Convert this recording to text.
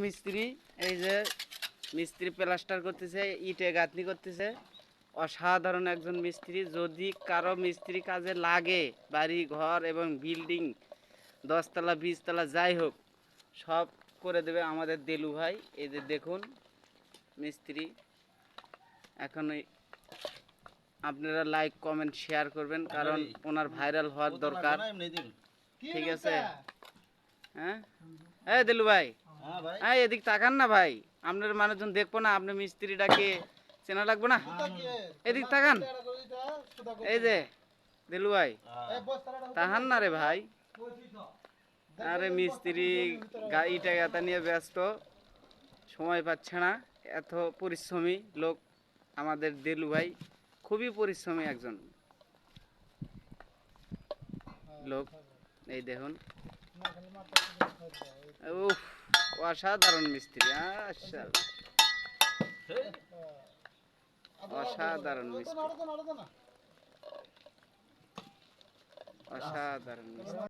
মিস্ত্রি এই যে মিস্ত্রি প্লাস্টার করতেছে, ইটে গাঁথনি করতেছে। অসাধারণ একজন মিস্ত্রি। যদি কারো মিস্ত্রি কাজে লাগে, বাড়ি ঘর এবং বিল্ডিং 10 তলা 20 তলা যাই হোক সব করে দেবে আমাদের দেলু ভাই। এই যে দেখুন মিস্ত্রি। এখন আপনারা লাইক কমেন্ট শেয়ার করবেন, কারণ ওনার ভাইরাল হওয়ার দরকার। ঠিক আছে? হ্যাঁ এই দেলু ভাই, হ্যাঁ এদিক তাকান না ভাই, আপনার মানুষজন দেখবো না, আপনি মিস্ত্রিটাকে চেনা লাগবো না? এদিক তাকান। এই যে দেলু ভাই, তাহান না রে ভাই। আরে মিস্ত্রি ইটা গাঁথা নিয়ে ব্যস্ত, সময় পাচ্ছে না। এত পরিশ্রমী লোক আমাদের দেলু ভাই, খুবই পরিশ্রমী একজন লোক। এই দেখুন, উফ, অসাধারণ মিস্ত্রি। অসাধারণ মিস্ত্রি, অসাধারণ মিস্ত্রি।